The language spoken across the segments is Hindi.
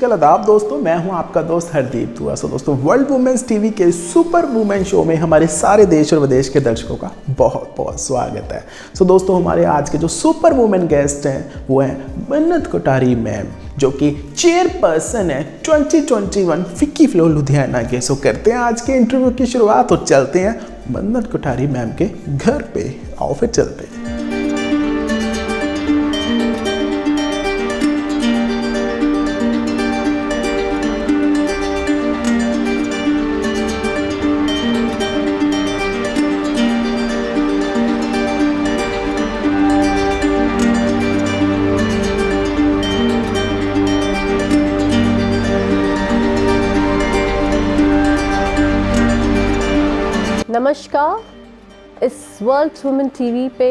नमस्कार आदाब दोस्तों, मैं हूं आपका दोस्त हरदीप दुआ। सो दोस्तों, वर्ल्ड वुमेन्स टीवी के सुपर वुमेन शो में हमारे सारे देश और विदेश के दर्शकों का बहुत बहुत स्वागत है। सो दोस्तों, हमारे आज के जो सुपर वुमेन गेस्ट हैं वो हैं मन्नत कोठारी मैम, जो कि चेयरपर्सन है 2021 फिक्की फ्लो लुधियाना के। सो करते हैं आज के इंटरव्यू की शुरुआत और चलते हैं मन्नत कोठारी मैम के घर पे। आओ फिर चलते हैं। नमस्कार, इस वर्ल्ड वुमेन टीवी पे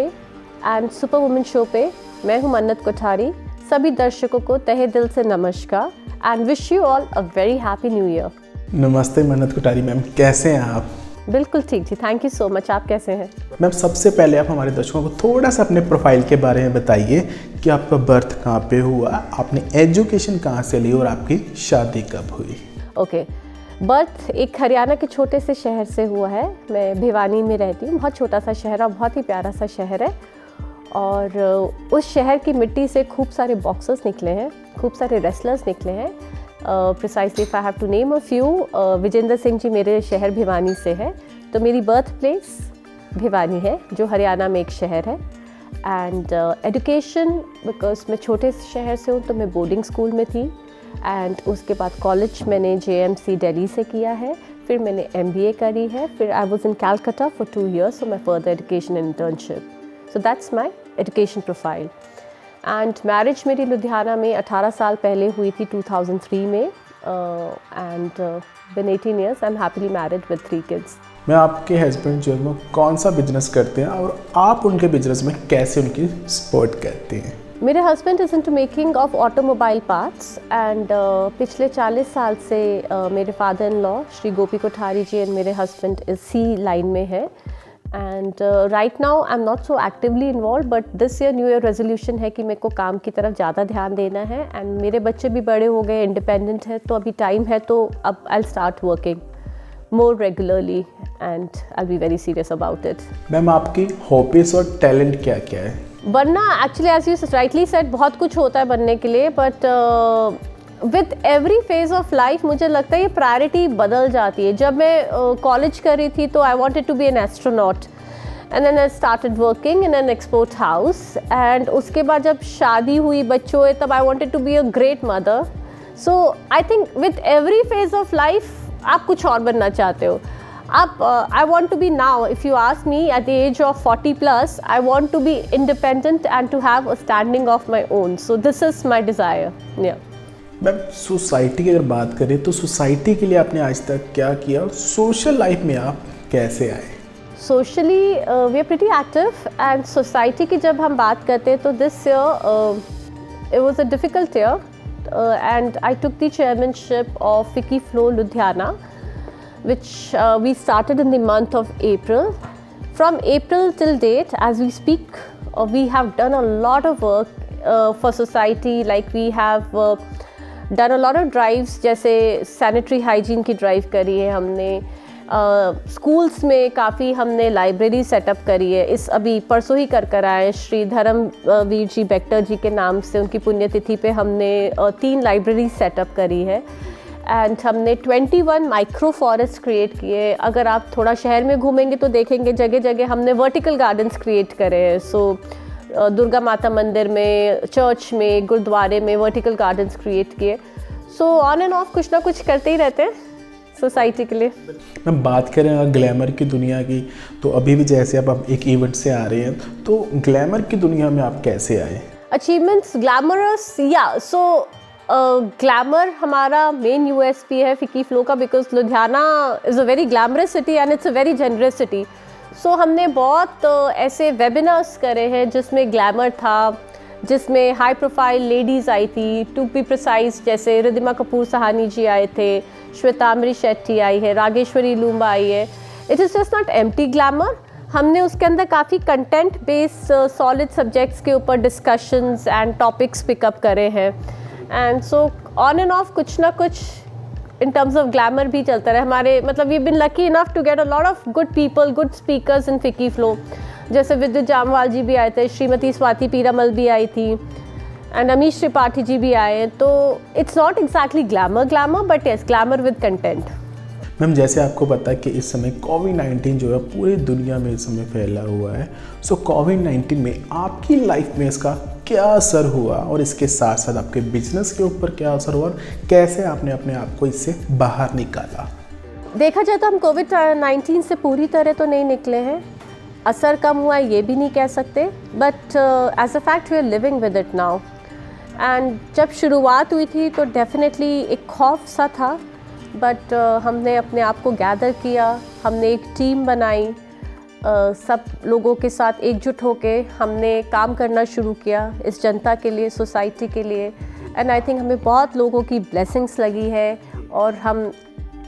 एंड सुपर वुमेन शो पे मैं हूँ मन्नत कोठारी। सभी दर्शकों को तहे दिल से नमस्कार and wish you all a very happy new year. नमस्ते मन्नत कोठारी मैम, कैसे हैं आप? बिल्कुल ठीक जी, थैंक यू सो मच। आप कैसे हैं? मैम, सबसे पहले आप हमारे दर्शकों को थोड़ा सा अपने प्रोफाइल के बारे में बताइए कि आपका बर्थ कहाँ पे हुआ, आपने एजुकेशन कहाँ से ली और आपकी शादी कब हुई? ओके, बर्थ एक हरियाणा के छोटे से शहर से हुआ है। मैं भिवानी में रहती हूँ। बहुत छोटा सा शहर और बहुत ही प्यारा सा शहर है। और उस शहर की मिट्टी से खूब सारे बॉक्सर्स निकले हैं, खूब सारे रेसलर्स निकले हैं। Precisely if I have to name a few, Vijender Singh ji मेरे शहर भिवानी से है, तो मेरी बर्थ प्लेस भिवानी है जो हरियाणा में एक शहर है। एंड एजुकेशन, बिकॉज मैं छोटे शहर से हूँ तो मैं बोर्डिंग स्कूल में थी। एंड उसके बाद कॉलेज मैंने JMC दिल्ली से किया है, फिर मैंने MBA करी है, फिर I was in Calcutta for 2 years for my further education and internship. So that's my education profile. And marriage मेरी लुधियाना में 18 साल पहले हुई थी 2003 में। And been 18 years I am happily married with 3 kids। मैं आपके हस्बैंड जो है वो कौन सा बिजनेस करते हैं और आप उनके बिजनेस में कैसे उनकी सपोर्ट करते हैं? मेरे husband is into making of automobile parts and पिछले 40 साल से मेरे father in law Shri Gopi Kothari ji and मेरे हस्बैंड इस सी लाइन में है। And right now I am not so actively involve, but this year new year resolution है कि मेरे को काम की तरफ ज़्यादा ध्यान देना है। एंड मेरे बच्चे भी बड़े हो गए, इंडिपेंडेंट है, तो अभी टाइम है, तो अब I will start working more regularly and I'll be very serious about it. Ma'am, आपकी हॉबीज और टैलेंट क्या क्या है? बनना, actually as you rightly said, बहुत कुछ होता है बनने के लिए, but with every phase of life मुझे लगता है ये प्रायोरिटी बदल जाती है। जब मैं कॉलेज कर रही थी तो I wanted to be an astronaut and then I started working in an export house. And उसके बाद जब शादी हुई, बच्चे हुए, तब I wanted to be a great mother. So I think with every phase of life आप कुछ और बनना चाहते हो। आप I want to be now, if you ask me at the age of 40+, I want to be independent and to have a standing of my own. So this is my desire. या मैम, सोसाइटी की अगर बात करें तो सोसाइटी के लिए आपने आज तक क्या किया और सोशल लाइफ में आप कैसे आए? Socially we are pretty active and society की जब हम बात करते हैं तो this year it was a difficult year and I took the chairmanship of Ficky Flow Ludhiana, which we started in the month of April. From April till date, as we speak, we have done a lot of work for society. Like we have done a lot of drives, जैसे sanitary hygiene की drive करी है हमने। स्कूल्स में काफ़ी हमने लाइब्रेरी सेटअप करी है। इस अभी परसों ही कर आए श्री धर्मवीर जी बेक्टर जी के नाम से, उनकी पुण्यतिथि पे हमने 3 लाइब्रेरी सेटअप करी है। एंड हमने 21 माइक्रो फॉरेस्ट क्रिएट किए। अगर आप थोड़ा शहर में घूमेंगे तो देखेंगे जगह जगह हमने वर्टिकल गार्डन्स क्रिएट करे हैं। सो दुर्गा माता मंदिर में, चर्च में, गुरुद्वारे में वर्टिकल गार्डन्स क्रिएट किए। सो ऑन एंड ऑफ कुछ ना कुछ करते ही रहते हैं सोसाइटी के लिए। मैं बात करें अगर ग्लैमर की दुनिया की, तो अभी भी जैसे आप एक इवेंट से आ रहे हैं, तो ग्लैमर की दुनिया में आप कैसे आए? Achievements glamorous, yeah so glamour हमारा मेन USP है फिकी फ्लो का, because Ludhiana is a very glamorous city and it's a very generous city. So हमने बहुत ऐसे वेबिनार्स करे हैं जिसमें ग्लैमर था, जिसमें हाई प्रोफाइल लेडीज़ आई थी। टू बी प्रिसाइज, जैसे रिद्धिमा कपूर सहानी जी आए थे, श्वेताम्बरी शेट्टी आई है, रागेश्वरी लूम्बा आई है। It is just not empty glamour. हमने उसके अंदर काफ़ी कंटेंट बेस्ड सॉलिड सब्जेक्ट्स के ऊपर डिस्कशंस एंड टॉपिक्स पिकअप करे हैं। And so on end of कुछ ना कुछ in terms of glamour भी चलता रहा हमारे, मतलब we've been lucky enough to get a lot of good people, good speakers in FICCI Flow. जैसे विद्युत जामवाल जी भी आए थे, श्रीमती स्वाति पीरामल भी आई थी, एंड अमीश त्रिपाठी जी भी आए हैं. तो it's not exactly glamour but yes glamour with content. Ma'am जैसे आपको पता है कि इस समय कोविड-19 जो है पूरी दुनिया में इस समय फैला हुआ है. सो कोविड-19 में आपकी लाइफ में इसका क्या असर हुआ और इसके साथ साथ आपके बिजनेस के ऊपर क्या असर हुआ और कैसे आपने अपने आप को इससे बाहर निकाला? देखा जाए तो हम कोविड-19 से पूरी तरह तो नहीं निकले हैं. असर कम हुआ ये भी नहीं कह सकते, but as a fact we are living with it now. And जब शुरुआत हुई थी तो डेफिनेटली एक खौफ सा था, बट हमने अपने आप को गैदर किया, हमने एक टीम बनाई, सब लोगों के साथ एकजुट होके हमने काम करना शुरू किया इस जनता के लिए, सोसाइटी के लिए. एंड आई थिंक हमें बहुत लोगों की ब्लेसिंग्स लगी है और हम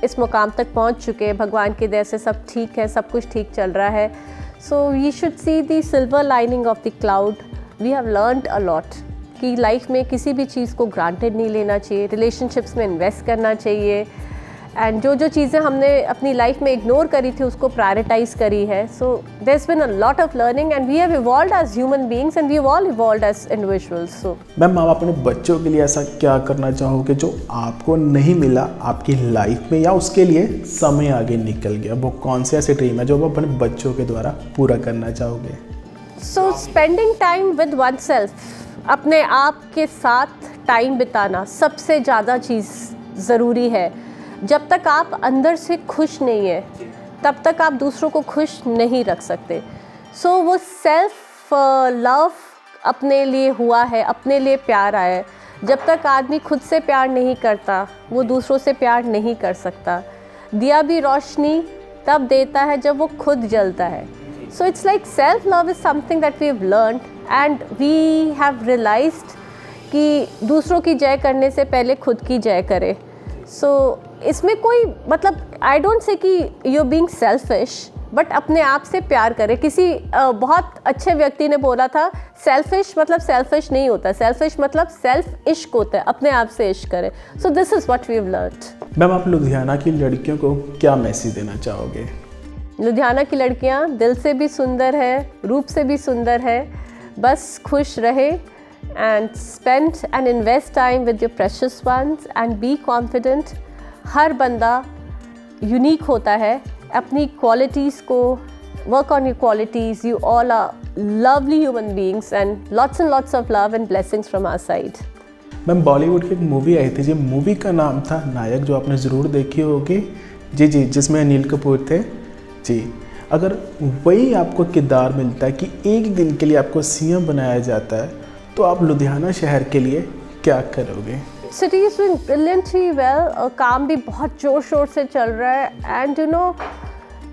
इस मुकाम तक पहुंच चुके हैं. भगवान की दया से सब ठीक है, सब कुछ ठीक चल रहा है. So we should see the silver lining of the cloud. We have learned a lot कि लाइफ में किसी भी चीज़ को ग्रांटेड नहीं लेना चाहिए, रिलेशनशिप्स में इन्वेस्ट करना चाहिए, एंड जो चीज़ें हमने अपनी लाइफ में इग्नोर करी थी उसको प्रायोरिटाइज करी है. So there is been a lot of learning and we have evolved as human beings and we have all evolved as individuals. So ma'am आप अपने बच्चों के लिए ऐसा क्या करना चाहोगे जो आपको नहीं मिला आपकी लाइफ में या उसके लिए समय आगे निकल गया? वो कौन से ऐसे ड्रीम है जो आप अपने बच्चों के द्वारा पूरा करना चाहोगे? So spending time with oneself, अपने आप के साथ टाइम बिताना सबसे ज़्यादा चीज़ ज़रूरी है. जब तक आप अंदर से खुश नहीं है तब तक आप दूसरों को खुश नहीं रख सकते. सो वो सेल्फ लव अपने लिए हुआ है, अपने लिए प्यार आया है. जब तक आदमी खुद से प्यार नहीं करता वो दूसरों से प्यार नहीं कर सकता. दिया भी रोशनी तब देता है जब वो खुद जलता है. So it's like self love is something that we have learned and we have realised कि दूसरों की जय करने से पहले खुद की जय करें. सो इसमें कोई मतलब आई डोंट से कि यू बीइंग सेल्फिश, बट अपने आप से प्यार करें. किसी बहुत अच्छे व्यक्ति ने बोला था सेल्फिश मतलब सेल्फिश नहीं होता, सेल्फिश मतलब सेल्फ इश्क होता है, अपने आप से इश्क करें. So this is what we have learned. Ma'am आप लुधियाना की लड़कियों को क्या मैसेज देना चाहोगे? लुधियाना की लड़कियां दिल से भी सुंदर है, रूप से भी सुंदर है. बस खुश रहे and spend and invest time with your precious ones and be confident. हर बंदा यूनिक होता है. अपनी क्वालिटीज़ को work on your qualities. You all are lovely human beings and lots of love and blessings from our side. Ma'am Bollywood की एक मूवी आई थी जी, मूवी का नाम था नायक, जो आपने ज़रूर देखी होगी जी जी, जिसमें अनिल कपूर थे जी. अगर वही आपको किरदार मिलता है कि एक दिन के लिए आपको सीएम बनाया जाता है तो आप लुधियाना शहर के लिए क्या करोगे? City is doing brilliantly well. काम भी बहुत ज़ोर शोर से चल रहा है एंड यू नो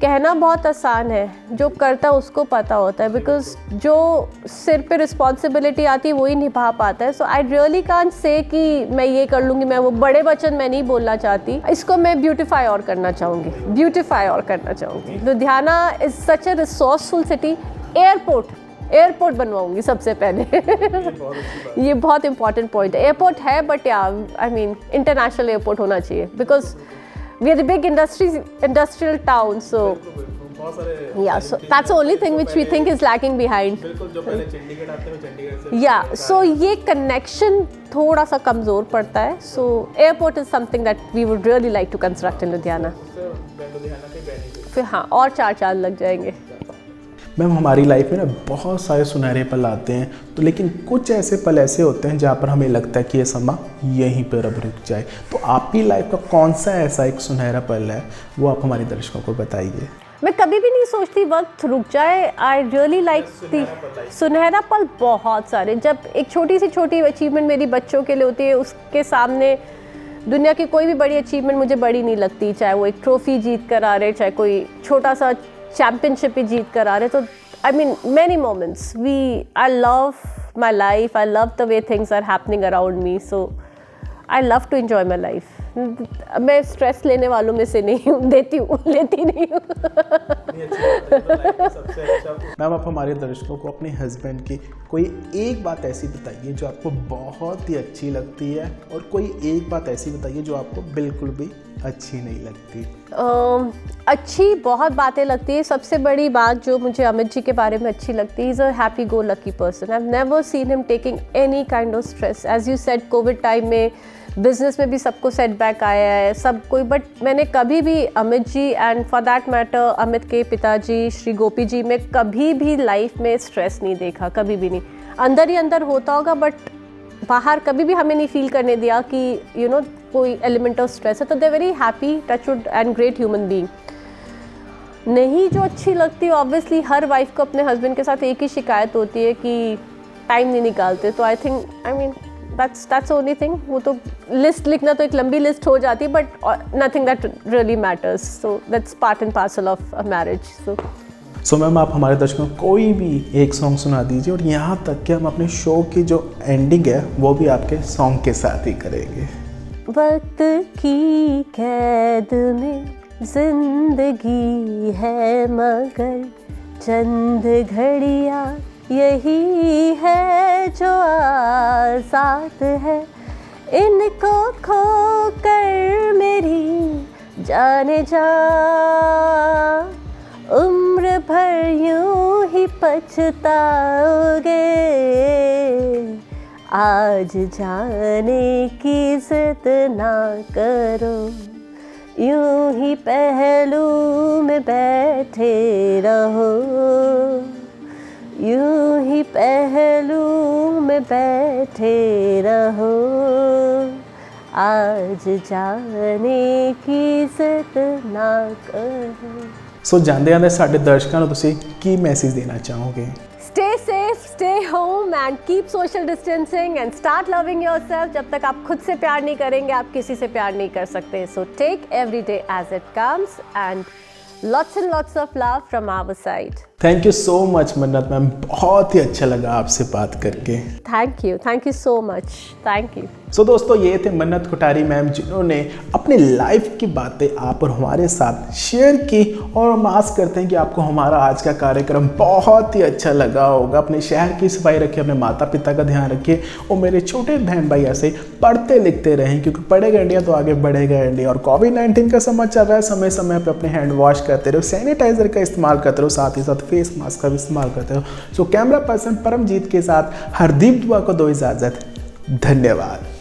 कहना बहुत आसान है, जो करता है उसको पता होता है, बिकॉज जो सिर पे रिस्पॉन्सिबिलिटी आती है वही निभा पाता है. सो आई रियली कांट से कि मैं ये कर लूँगी, मैं वो बड़े वचन मैं नहीं बोलना चाहती. इसको मैं ब्यूटिफाई और करना चाहूँगी. Ludhiana is such a resourceful city. Airport बनवाऊंगी सबसे पहले. ये बहुत इंपॉर्टेंट पॉइंट है. एयरपोर्ट है but I mean international airport होना चाहिए, because we are the big industrial town. So yeah so that's the only thing which we think is lacking behind. Yeah so ये कनेक्शन थोड़ा सा कमज़ोर पड़ता है. So airport is something that we would really like to construct in Ludhiana. फिर हाँ और 4 चांद लग जाएंगे. मैम हमारी लाइफ में ना बहुत सारे सुनहरे पल आते हैं, तो लेकिन कुछ ऐसे पल ऐसे होते हैं जहाँ पर हमें लगता है कि ये समा यहीं पर अब रुक जाए. तो आपकी लाइफ का कौन सा ऐसा एक सुनहरा पल है, वो आप हमारे दर्शकों को बताइए. मैं कभी भी नहीं सोचती वक्त रुक जाए. आई रियली लाइक दी सुनहरा पल बहुत सारे. जब एक छोटी अचीवमेंट मेरी बच्चों के लिए होती है, उसके सामने दुनिया की कोई भी बड़ी अचीवमेंट मुझे बड़ी नहीं लगती, चाहे वो एक ट्रॉफी जीत कर आ रहे, चाहे कोई छोटा सा चैम्पियनशिप ही जीत कर आ रहे. तो I mean many moments I love my life. I love the way things are happening around me. So I love to enjoy my life. मैं स्ट्रेस लेने वालों में से नहीं हूँ, लेती नहीं हूँ। मैम आप हमारे दर्शकों को अपने हस्बैंड की कोई एक बात ऐसी बताइए जो आपको बहुत ही अच्छी लगती है और कोई एक बात ऐसी बताइए जो आपको बिल्कुल भी अच्छी नहीं लगती। अच्छी बहुत बातें लगती है। सबसे बड़ी बात जो मुझे अमित जी के बारे में अच्छी लगती है, is a happy go lucky person. I have never seen him taking any kind of stress. As you said, covid time में बिजनेस में भी सबको सेटबैक आया है, सब कोई, बट मैंने कभी भी Amit ji and for that matter Amit के पिताजी श्री गोपी जी में कभी भी लाइफ में स्ट्रेस नहीं देखा, कभी भी नहीं। अंदर ही अंदर होता होगा बट बाहर कभी भी हमें नहीं फील करने दिया कि यू नो कोई एलिमेंट ऑफ स्ट्रेस है। तो they very happy, touchwood and great human being. नहीं जो अच्छी लगती है, ऑब्वियसली हर वाइफ को अपने हस्बैंड के साथ एक ही शिकायत होती है कि टाइम नहीं निकालते। तो I think that's the only thing। वो तो लिस्ट लिखना तो एक लंबी लिस्ट हो जाती है, but nothing that really matters. So that's part and parcel of a marriage. So ma'am आप हमारे दर्शकों को कोई भी एक सॉन्ग सुना दीजिए, और यहाँ तक कि हम अपने शो की जो एंडिंग है वो भी आपके सॉन्ग के साथ ही करेंगे। वक्त की कैद में जिंदगी है मगर चंद घड़ियाँ यही है जो आज़ाद है। इनको खो कर मेरी जाने जा उम्र भर यूं ही पछताओगे। आज जाने की जिद ना करो, यूं ही पहलू में बैठे रहो, यूं ही पहलू में बैठे रहो। आज जाने की जिद ना करो। सो ਜਾਂਦੇ ਜਾਂਦੇ ਸਾਡੇ ਦਰਸ਼ਕਾਂ ਨੂੰ ਤੁਸੀਂ ਕੀ ਮੈਸੇਜ ਦੇਣਾ ਚਾਹੋਗੇ? Stay safe, stay home and keep social distancing and start loving yourself। जब तक आप खुद से प्यार नहीं करेंगे, आप किसी से प्यार नहीं कर सकते। So take every day as it comes and lots and lots of love from our side। Thank you so much Mannat ma'am, बहुत ही अच्छा लगा आपसे बात करके। Thank you so much, thank you. So दोस्तों ये थे मन्नत कोठारी मैम, जिन्होंने अपनी लाइफ की बातें आप और हमारे साथ शेयर की, और हम आस करते हैं कि आपको हमारा आज का कार्यक्रम बहुत ही अच्छा लगा होगा। अपने शहर की सफाई रखिए, अपने माता पिता का ध्यान रखिए, और मेरे छोटे बहन भाई ऐसे पढ़ते लिखते रहें, क्योंकि पढ़ेगा इंडिया तो आगे बढ़ेगा इंडिया। और कोविड-19 का समय चल रहा है, समय समय पर अपने हैंड वॉश करते रहो, सैनिटाइजर का इस्तेमाल करते रहो, साथ ही साथ फेस मास्क का भी इस्तेमाल करते रहो। सो कैमरा पर्सन परमजीत के साथ हरदीप दुआ को दो इजाज़त। धन्यवाद।